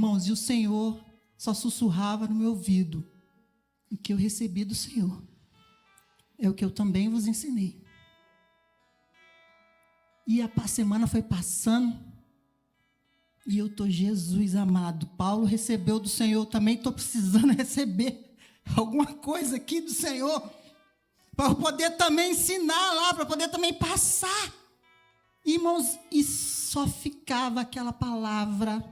Irmãos, e o Senhor só sussurrava no meu ouvido: o que eu recebi do Senhor é o que eu também vos ensinei. E a semana foi passando, e eu estou, Jesus amado, Paulo recebeu do Senhor, também estou precisando receber alguma coisa aqui do Senhor, para eu poder também ensinar lá, para poder também passar. Irmãos, e só ficava aquela palavra.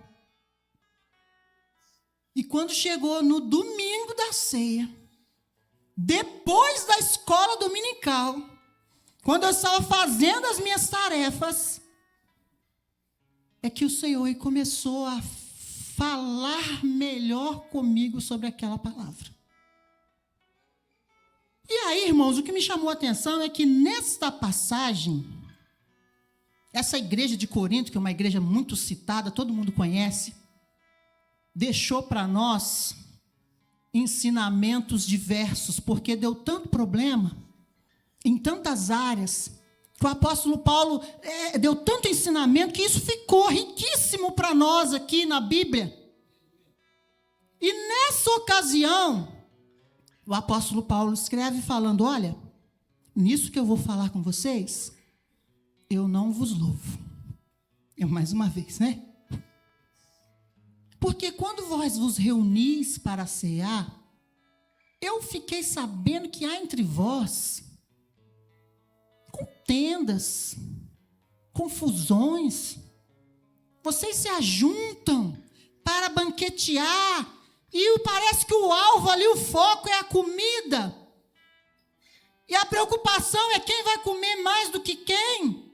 E quando chegou no domingo da ceia, depois da escola dominical, quando eu estava fazendo as minhas tarefas, é que o Senhor começou a falar melhor comigo sobre aquela palavra. E aí, irmãos, o que me chamou a atenção é que nesta passagem, essa igreja de Corinto, que é uma igreja muito citada, todo mundo conhece, deixou para nós ensinamentos diversos, porque deu tanto problema em tantas áreas, que o apóstolo Paulo deu tanto ensinamento, que isso ficou riquíssimo para nós aqui na Bíblia. E nessa ocasião, o apóstolo Paulo escreve falando: olha, nisso que eu vou falar com vocês, eu não vos louvo. Mais uma vez, né? Porque quando vós vos reunis para cear, eu fiquei sabendo que há entre vós contendas, confusões. Vocês se ajuntam para banquetear, e parece que o alvo ali, o foco é a comida. E a preocupação é quem vai comer mais do que quem.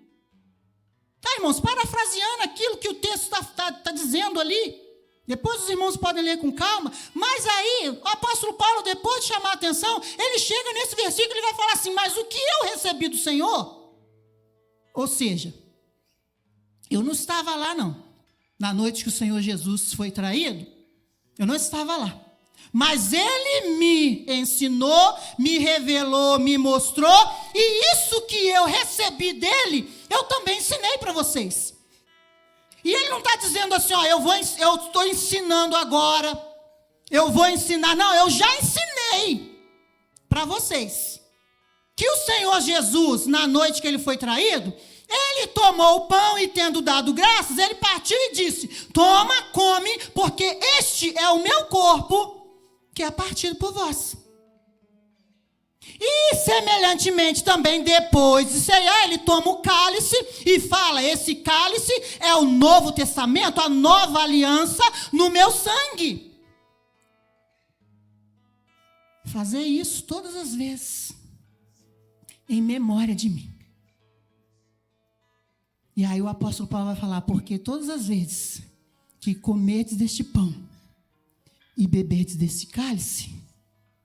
Tá, irmãos, parafraseando aquilo que o texto está dizendo ali. Depois os irmãos podem ler com calma, mas aí o apóstolo Paulo, depois de chamar a atenção, ele chega nesse versículo e vai falar assim: mas o que eu recebi do Senhor? Ou seja, eu não estava lá não, na noite que o Senhor Jesus foi traído, eu não estava lá, mas ele me ensinou, me revelou, me mostrou, e isso que eu recebi dele, eu também ensinei para vocês. E ele não está dizendo assim, ó, eu estou ensinando agora, eu vou ensinar. Não, eu já ensinei para vocês que o Senhor Jesus, na noite que ele foi traído, ele tomou o pão e, tendo dado graças, ele partiu e disse: toma, come, porque este é o meu corpo, que é partido por vós. E semelhantemente também, depois de ceiar, ele toma o cálice e fala: esse cálice é o Novo Testamento, a nova aliança no meu sangue. Fazer isso todas as vezes, em memória de mim. E aí o apóstolo Paulo vai falar: porque todas as vezes que comerdes deste pão e beberdes desse cálice,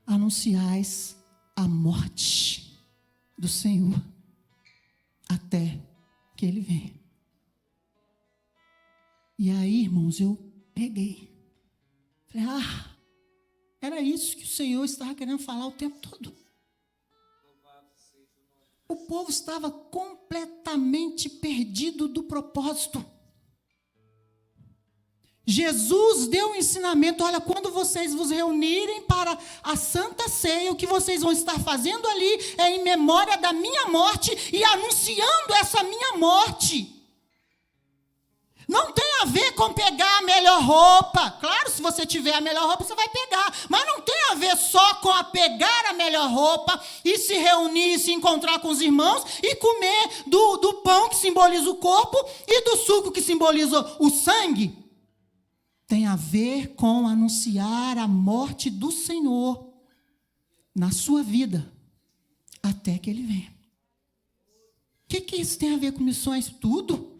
anunciais a morte do Senhor até que ele venha. E aí, irmãos, eu peguei. Falei: era isso que o Senhor estava querendo falar o tempo todo. O povo estava completamente perdido do propósito. Jesus deu um ensinamento: olha, quando vocês vos reunirem para a Santa Ceia, o que vocês vão estar fazendo ali é em memória da minha morte e anunciando essa minha morte. Não tem a ver com pegar a melhor roupa. Claro, se você tiver a melhor roupa, você vai pegar. Mas não tem a ver só com a pegar a melhor roupa e se reunir, se encontrar com os irmãos e comer do pão que simboliza o corpo e do suco que simboliza o sangue. Tem a ver com anunciar a morte do Senhor na sua vida até que ele venha. O que isso tem a ver com missões? Tudo.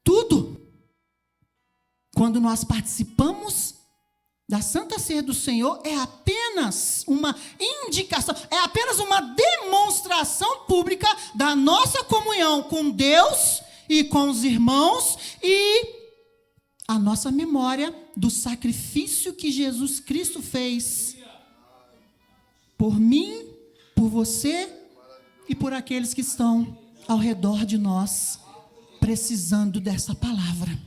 Tudo. Quando nós participamos da Santa Ceia do Senhor, é apenas uma indicação, é apenas uma demonstração pública da nossa comunhão com Deus e com os irmãos e a nossa memória do sacrifício que Jesus Cristo fez por mim, por você e por aqueles que estão ao redor de nós, precisando dessa palavra.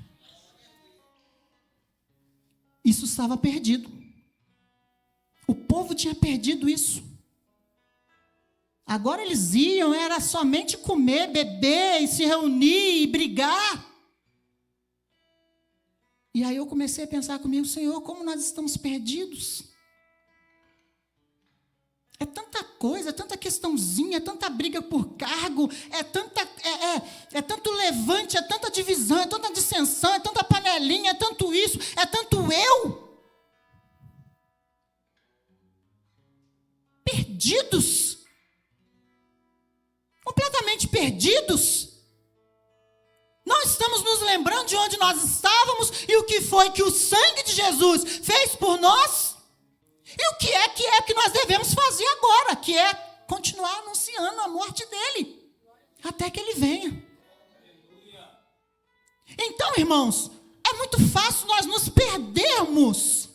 isso estava perdido. O povo tinha perdido isso. Agora eles iam, era somente comer, beber, e se reunir e brigar. E aí eu comecei a pensar comigo, Senhor, como nós estamos perdidos. É tanta coisa, é tanta questãozinha, é tanta briga por cargo, é tanto levante, é tanta divisão, é tanta dissensão, é tanta panelinha, é tanto isso, é tanto eu. Perdidos. Completamente perdidos. Não estamos nos lembrando de onde nós estávamos e o que foi que o sangue de Jesus fez por nós. E o que é que nós devemos fazer agora, que é continuar anunciando a morte dele, até que ele venha. Então, irmãos, é muito fácil nós nos perdermos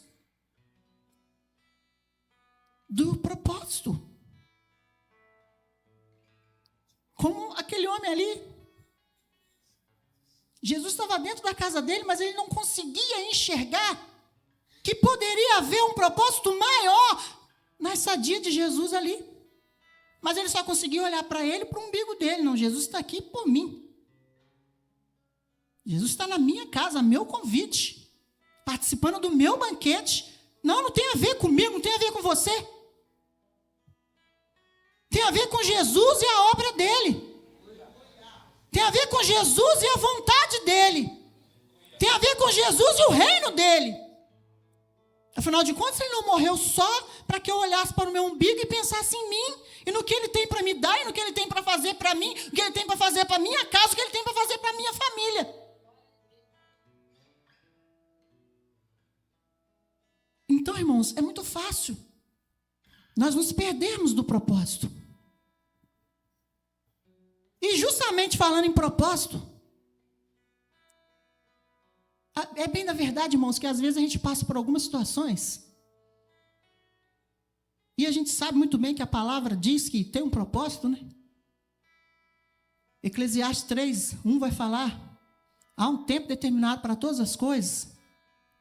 do propósito. Como aquele homem ali. Jesus estava dentro da casa dele, mas ele não conseguia enxergar que poderia haver um propósito maior na estadia de Jesus ali. Mas ele só conseguia olhar para ele, para o umbigo dele. Não, Jesus está aqui por mim. Jesus está na minha casa, meu convite, participando do meu banquete. Não tem a ver comigo, não tem a ver com você. Tem a ver com Jesus e a obra dele. Tem a ver com Jesus e a vontade dele. Tem a ver com Jesus e o reino dele. Afinal de contas, ele não morreu só para que eu olhasse para o meu umbigo e pensasse em mim, e no que ele tem para me dar, e no que ele tem para fazer para mim, o que ele tem para fazer para a minha casa, o que ele tem para fazer para a minha família. Então, irmãos, é muito fácil nós nos perdermos do propósito. E justamente falando em propósito, é bem da verdade, irmãos, que às vezes a gente passa por algumas situações e a gente sabe muito bem que a palavra diz que tem um propósito, né? Eclesiastes 3:1 vai falar: há um tempo determinado para todas as coisas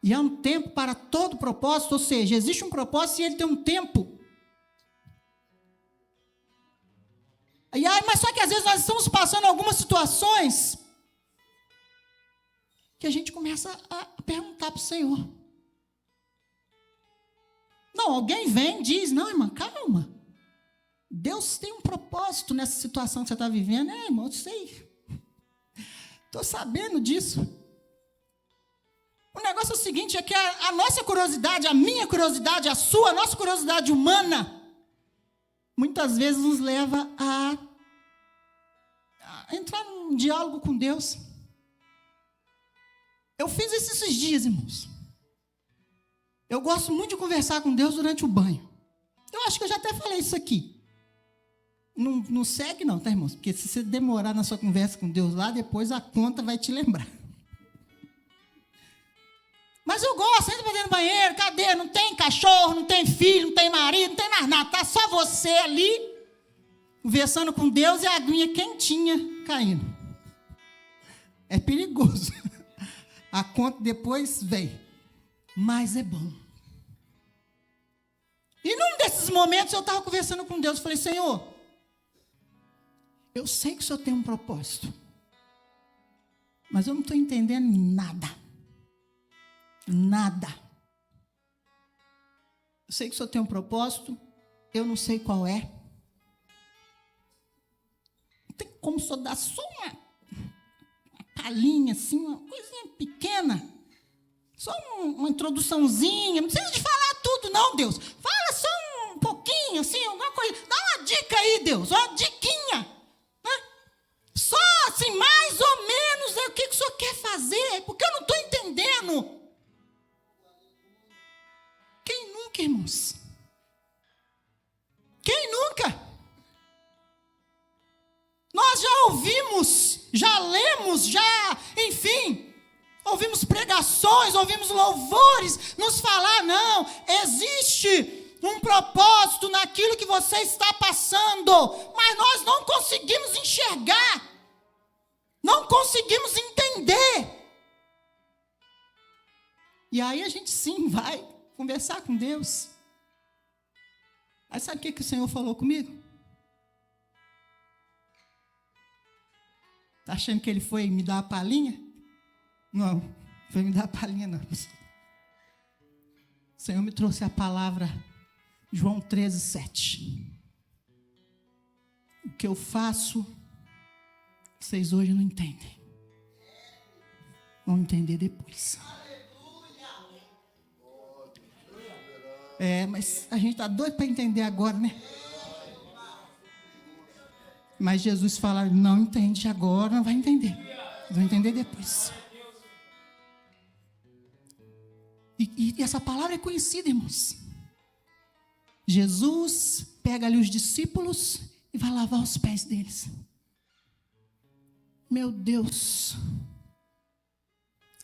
e há um tempo para todo propósito, ou seja, existe um propósito e ele tem um tempo. Mas só que às vezes nós estamos passando algumas situações que a gente começa a perguntar para o Senhor. Não, alguém vem e diz, não, irmã, calma. Deus tem um propósito nessa situação que você está vivendo. Irmão, eu sei. Estou sabendo disso. O negócio é o seguinte, é que a nossa curiosidade, a minha curiosidade, a sua, a nossa curiosidade humana, muitas vezes nos leva a entrar num diálogo com Deus. Eu fiz isso esses dias, irmãos. Eu gosto muito de conversar com Deus durante o banho. Eu acho que eu já até falei isso aqui. Não segue não, tá, irmãos? Porque se você demorar na sua conversa com Deus lá, depois a conta vai te lembrar. Mas eu gosto, entra dentro do banheiro, cadê? Não tem cachorro, não tem filho, não tem marido, não tem mais nada. Tá só você ali, conversando com Deus e a aguinha quentinha caindo. É perigoso. A conta depois vem. Mas é bom. E num desses momentos eu estava conversando com Deus. Falei, Senhor, eu sei que o Senhor tem um propósito. Mas eu não estou entendendo nada. Nada. Eu sei que o Senhor tem um propósito. Eu não sei qual é. Não tem como o Senhor dar só uma palhinha assim, uma coisinha pequena. Só uma introduçãozinha. Não precisa de falar tudo não, Deus. Fala só um pouquinho, assim, alguma coisa. Dá uma dica aí, Deus. Uma diquinha. Né? Só assim, mais ou menos, o que o Senhor quer fazer. Porque eu não estou entendendo. Quem nunca, irmãos? Quem nunca? Nós já ouvimos, já lemos, enfim, ouvimos pregações, ouvimos louvores nos falar, não, existe um propósito naquilo que você está passando, mas nós não conseguimos enxergar, não conseguimos entender. E aí a gente sim vai conversar com Deus. Aí sabe o que o Senhor falou comigo? Está achando que Ele foi me dar a palhinha? Não, foi me dar a palhinha não. O Senhor me trouxe a palavra João 13:7. O que eu faço, vocês hoje não entendem. Vão entender depois. Mas a gente está doido para entender agora, né? Mas Jesus fala, não entende agora, não vai entender. Vai entender depois. E essa palavra é conhecida, irmãos. Jesus pega ali os discípulos e vai lavar os pés deles. Meu Deus.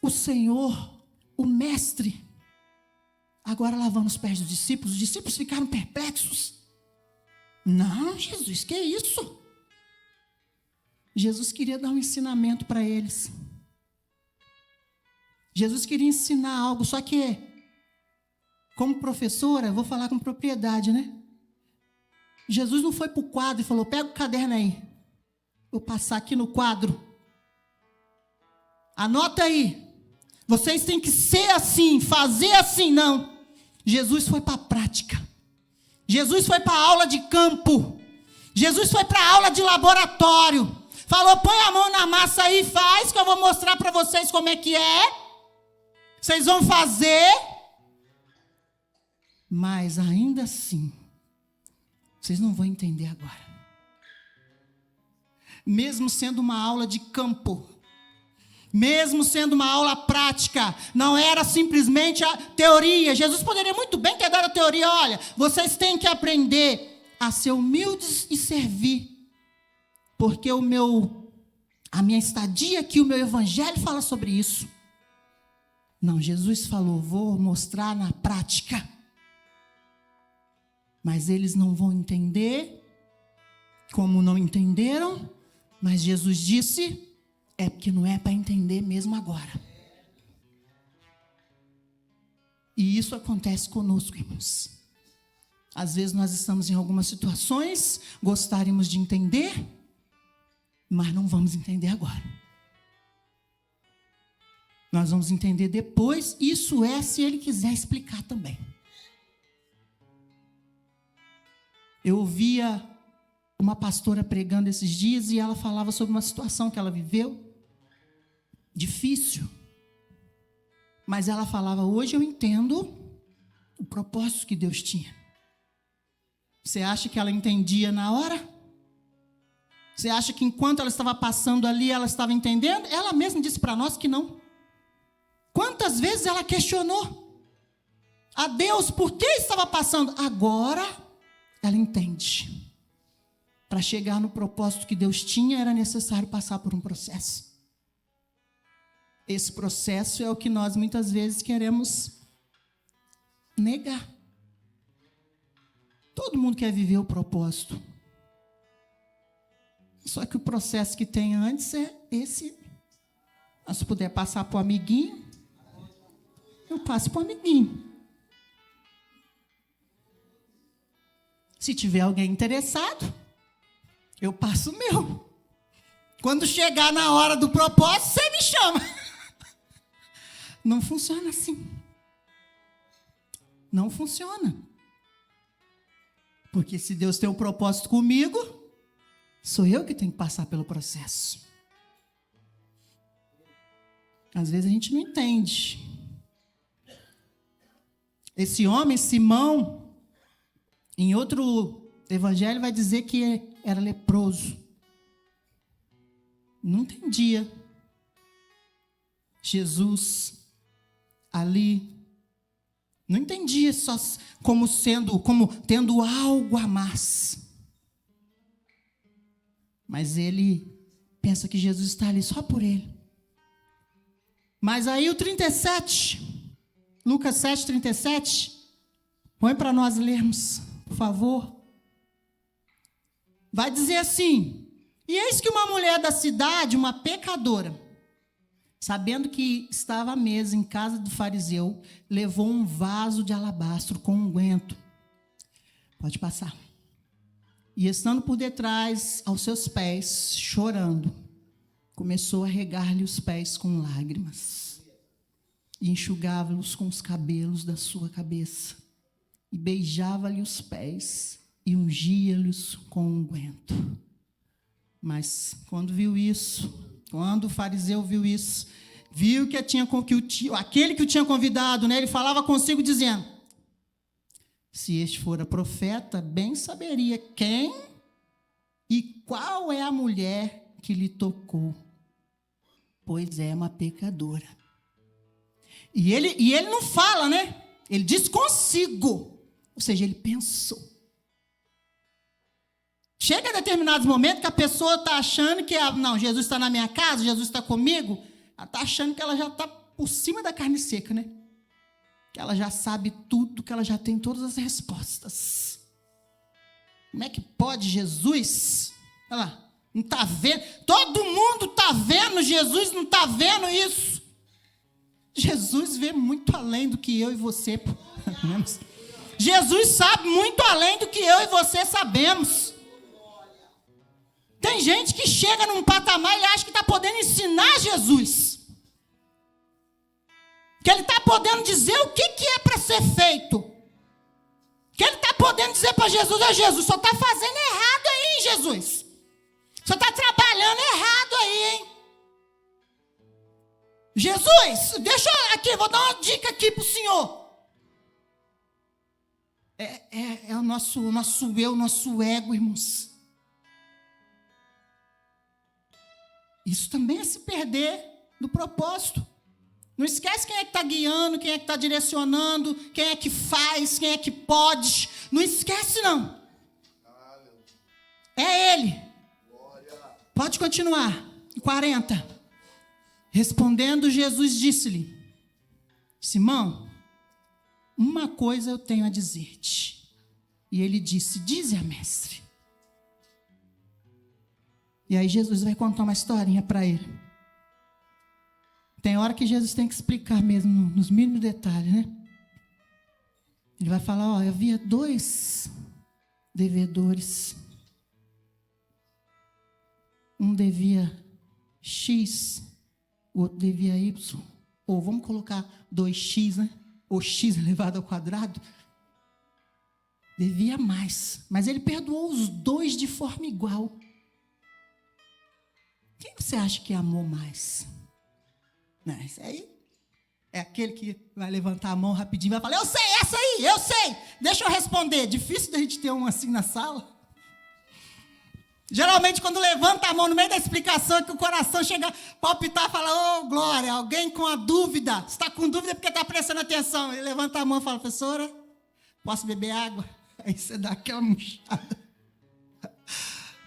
O Senhor, o Mestre, agora lavando os pés dos discípulos. Os discípulos ficaram perplexos. Não, Jesus, que isso? Jesus queria dar um ensinamento para eles. Jesus queria ensinar algo, só que, como professora, eu vou falar com propriedade, né? Jesus não foi para o quadro e falou, pega o caderno aí. Vou passar aqui no quadro. Anota aí. Vocês têm que ser assim, fazer assim, não. Jesus foi para a prática. Jesus foi para a aula de campo. Jesus foi para a aula de laboratório. Falou, põe a mão na massa aí e faz, que eu vou mostrar para vocês como é que é. Vocês vão fazer. Mas ainda assim, vocês não vão entender agora. Mesmo sendo uma aula de campo, mesmo sendo uma aula prática, não era simplesmente a teoria. Jesus poderia muito bem ter dado a teoria, olha, vocês têm que aprender a ser humildes e servir, porque a minha estadia aqui, o meu evangelho fala sobre isso. Não, Jesus falou, vou mostrar na prática. Mas eles não vão entender, como não entenderam, mas Jesus disse, é porque não é para entender mesmo agora. E isso acontece conosco, irmãos. Às vezes nós estamos em algumas situações, gostaríamos de entender, mas não vamos entender agora. Nós vamos entender depois, isso é se Ele quiser explicar também. Eu ouvia uma pastora pregando esses dias e ela falava sobre uma situação que ela viveu, difícil. Mas ela falava, hoje eu entendo o propósito que Deus tinha. Você acha que ela entendia na hora? Você acha que enquanto ela estava passando ali, ela estava entendendo? Ela mesma disse para nós que não. Quantas vezes ela questionou a Deus por que estava passando? Agora ela entende. Para chegar no propósito que Deus tinha, era necessário passar por um processo. Esse processo é o que nós muitas vezes queremos negar. Todo mundo quer viver o propósito. Só que o processo que tem antes é esse. Se puder passar para o amiguinho, eu passo para o amiguinho. Se tiver alguém interessado, eu passo o meu. Quando chegar na hora do propósito, você me chama. Não funciona assim. Não funciona. Porque se Deus tem um propósito comigo, sou eu que tenho que passar pelo processo. Às vezes a gente não entende. Esse homem, Simão, em outro evangelho vai dizer que era leproso. Não entendia. Jesus ali não entendia só como tendo algo a mais. Mas ele pensa que Jesus está ali só por ele. Mas aí o 37, Lucas 7, 37, põe para nós lermos, por favor. Vai dizer assim: e eis que uma mulher da cidade, uma pecadora, sabendo que estava à mesa em casa do fariseu, levou um vaso de alabastro com unguento. Pode passar. E estando por detrás, aos seus pés, chorando, começou a regar-lhe os pés com lágrimas e enxugava-los com os cabelos da sua cabeça e beijava-lhe os pés e ungia-lhes com unguento. Mas quando o fariseu viu isso, viu que aquele que o tinha convidado, né, ele falava consigo dizendo: se este fora profeta, bem saberia quem e qual é a mulher que lhe tocou, pois é uma pecadora. E ele não fala, né? Ele diz consigo, ou seja, ele pensou. Chega a determinados momentos que a pessoa está achando que, não, Jesus está na minha casa, Jesus está comigo, ela está achando que ela já está por cima da carne seca, né? Que ela já sabe tudo, que ela já tem todas as respostas. Como é que pode Jesus? Olha lá, não está vendo? Todo mundo está vendo, Jesus não está vendo isso. Jesus vê muito além do que eu e você. Jesus sabe muito além do que eu e você sabemos. Tem gente que chega num patamar e acha que está podendo ensinar Jesus. Que ele está podendo dizer o que é para ser feito. Que ele está podendo dizer para Jesus: Jesus, só está fazendo errado aí, hein, Jesus? Só está trabalhando errado aí, hein? Jesus, deixa eu aqui, vou dar uma dica aqui para o senhor. É o nosso eu, nosso ego, irmãos. Isso também é se perder do propósito. Não esquece quem é que está guiando, quem é que está direcionando, quem é que faz, quem é que pode. Não esquece, não. É Ele. Pode continuar. 40. Respondendo, Jesus disse-lhe: Simão, uma coisa eu tenho a dizer-te. E ele disse: dize a mestre. E aí Jesus vai contar uma historinha para ele. Tem hora que Jesus tem que explicar mesmo, nos mínimos detalhes, né? Ele vai falar: havia 2 devedores. Um devia X, o outro devia Y. Ou vamos colocar 2x, né? Ou x elevado ao quadrado. Devia mais. Mas ele perdoou os 2 de forma igual. Quem você acha que amou mais? Não, esse aí é aquele que vai levantar a mão rapidinho e vai falar: eu sei, essa aí, eu sei. Deixa eu responder. Difícil da gente ter um assim na sala. Geralmente, quando levanta a mão no meio da explicação, é que o coração chega a palpitar e fala: ô, glória, alguém com a dúvida. Se está com dúvida é porque está prestando atenção. Ele levanta a mão e fala: professora, posso beber água? Aí você dá aquela murchada.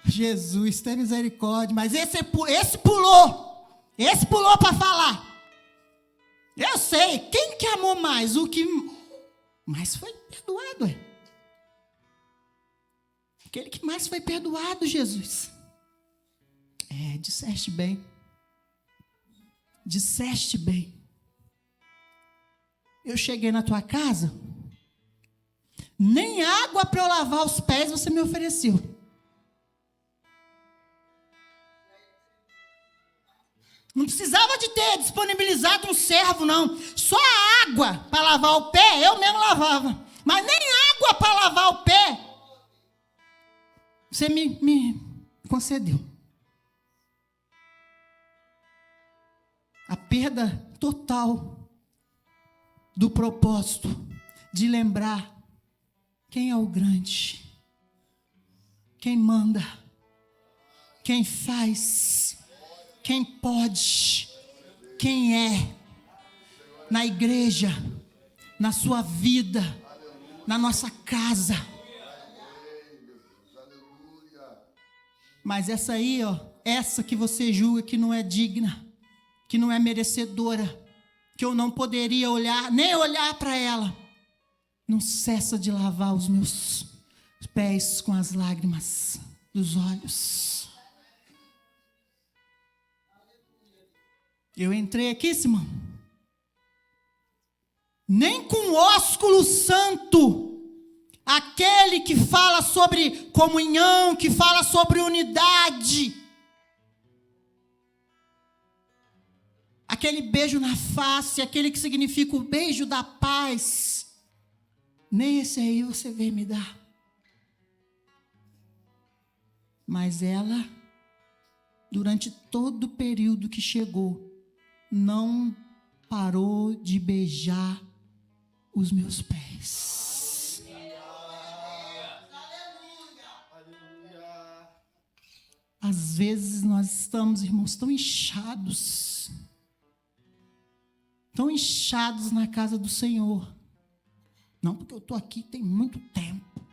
Jesus, tem misericórdia. Mas esse pulou. Esse pulou para falar. Eu sei. Quem que amou mais? O que mais foi perdoado. Aquele que mais foi perdoado, Jesus. Disseste bem. Disseste bem. Eu cheguei na tua casa, nem água para eu lavar os pés você me ofereceu. Não precisava de ter disponibilizado um servo, não. Só a água para lavar o pé, eu mesmo lavava. Mas nem água para lavar o pé você me concedeu. A perda total do propósito de lembrar quem é o grande, quem manda, quem faz, quem pode, quem é, na igreja, na sua vida, na nossa casa. Mas essa aí, essa que você julga que não é digna, que não é merecedora, que eu não poderia olhar, nem olhar para ela, não cessa de lavar os meus pés com as lágrimas dos olhos. Eu entrei aqui, Simão, nem com o ósculo santo, aquele que fala sobre comunhão, que fala sobre unidade, aquele beijo na face, aquele que significa o beijo da paz, nem esse aí você veio me dar. Mas ela, durante todo o período que chegou, não parou de beijar os meus pés. Às vezes nós estamos, irmãos, tão inchados na casa do Senhor. Não, porque eu estou aqui tem muito tempo.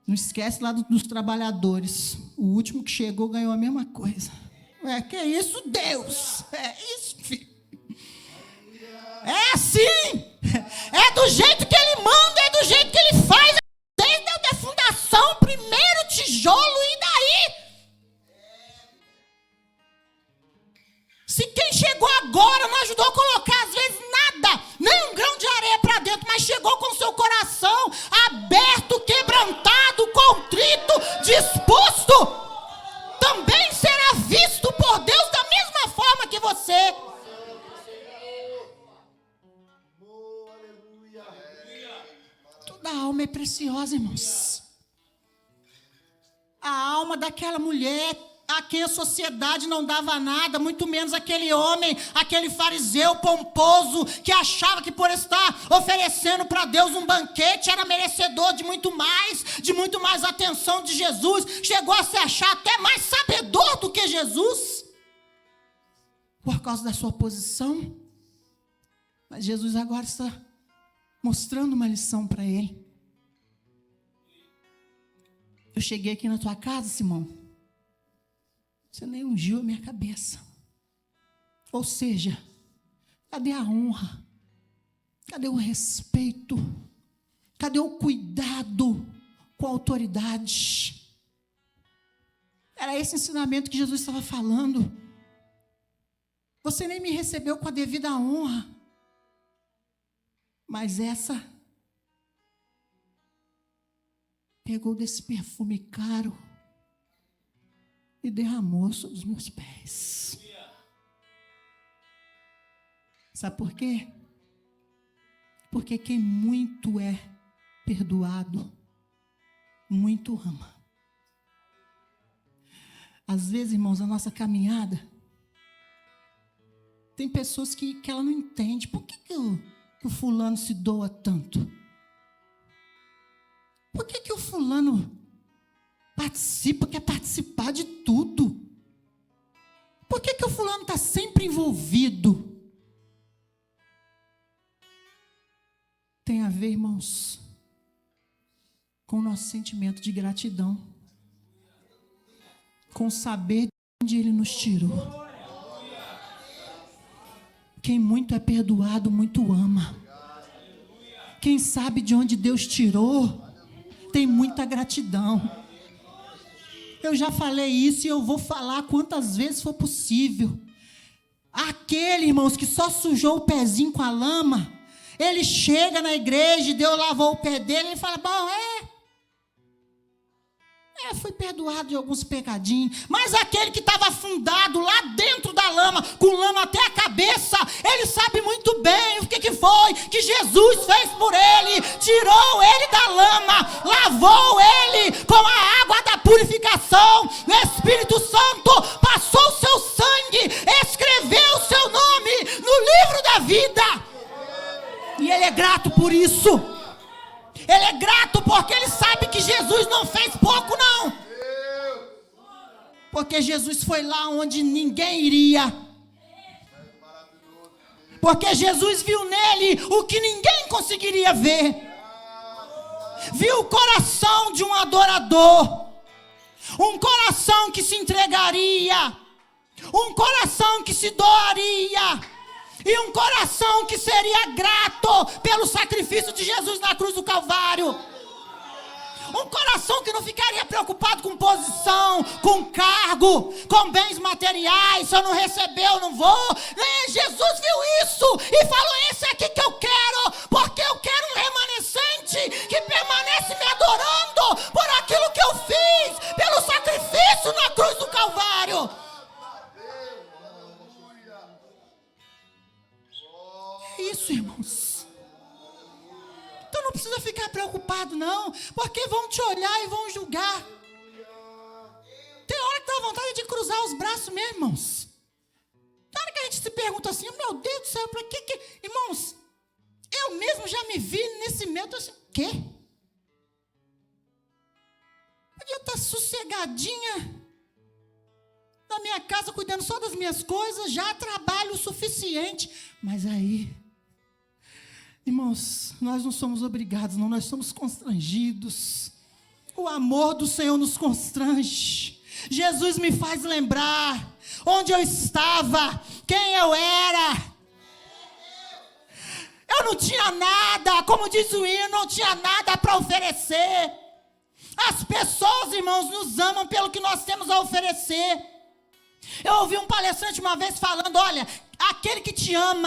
Não esquece lá dos trabalhadores. O último que chegou ganhou a mesma coisa. Que é isso, Deus? É isso, filho. É assim. É do jeito que Ele manda, é do jeito que Ele faz. Desde a fundação, primeiro tijolo e daí. Se quem chegou agora não ajudou a colocar, às vezes, nada, nem um grão de areia para dentro, mas chegou com seu coração aberto, quebrantado, contrito, disposto, também será visto por Deus da mesma forma que você. Toda alma é preciosa, irmãos. A alma daquela mulher a quem a sociedade não dava nada, muito menos aquele homem, aquele fariseu pomposo, que achava que por estar oferecendo para Deus um banquete, era merecedor de muito mais atenção de Jesus, chegou a se achar até mais sabedor do que Jesus, por causa da sua posição. Mas Jesus agora está mostrando uma lição para ele. Eu cheguei aqui na tua casa, Simão, você nem ungiu a minha cabeça. Ou seja, cadê a honra? Cadê o respeito? Cadê o cuidado com a autoridade? Era esse ensinamento que Jesus estava falando. Você nem me recebeu com a devida honra. Mas essa pegou desse perfume caro e derramou sobre os meus pés. Sabe por quê? Porque quem muito é perdoado, muito ama. Às vezes, irmãos, a nossa caminhada, tem pessoas que ela não entende. Por que o fulano se doa tanto? Por que o fulano quer participar de tudo? Por que o fulano está sempre envolvido? Tem a ver, irmãos, com o nosso sentimento de gratidão, com saber de onde Ele nos tirou. Quem muito é perdoado, muito ama. Quem sabe de onde Deus tirou, tem muita gratidão. Eu já falei isso e eu vou falar quantas vezes for possível. Aquele, irmãos, que só sujou o pezinho com a lama, ele chega na igreja e Deus lavou o pé dele, ele fala, bom, fui perdoado de alguns pecadinhos. Mas aquele que estava afundado lá dentro da lama, com lama até a cabeça, ele sabe muito bem o que foi que Jesus fez por ele. Tirou ele da lama, lavou ele com a água da purificação. O Espírito Santo passou o seu sangue, escreveu o seu nome no livro da vida. E ele é grato por isso. Ele é grato porque ele sabe que Jesus não fez pouco, não. Porque Jesus foi lá onde ninguém iria. Porque Jesus viu nele o que ninguém conseguiria ver. Viu o coração de um adorador. Um coração que se entregaria. Um coração que se doaria. E um coração que seria grato pelo sacrifício de Jesus na cruz do Calvário. Um coração que não ficaria preocupado com posição, com cargo, com bens materiais. Se eu não receber, eu não vou. Jesus viu isso e falou: esse aqui que eu quero, porque eu quero um remanescente que permanece me adorando por aquilo que eu fiz, pelo sacrifício na cruz do Calvário. É isso, irmãos. Então não precisa ficar preocupado não, porque vão te olhar e vão julgar. Tem hora que dá vontade de cruzar os braços mesmo, irmãos. Tem hora que a gente se pergunta assim: meu Deus do céu, para que... Irmãos, eu mesmo já me vi nesse medo assim, quê? Podia estar sossegadinha na minha casa, cuidando só das minhas coisas, já trabalho o suficiente. Mas aí... Irmãos, nós não somos obrigados, não, nós somos constrangidos. O amor do Senhor nos constrange. Jesus me faz lembrar onde eu estava, quem eu era. Eu não tinha nada, como diz o hino, não tinha nada para oferecer. As pessoas, irmãos, nos amam pelo que nós temos a oferecer. Eu ouvi um palestrante uma vez falando: olha, aquele que te ama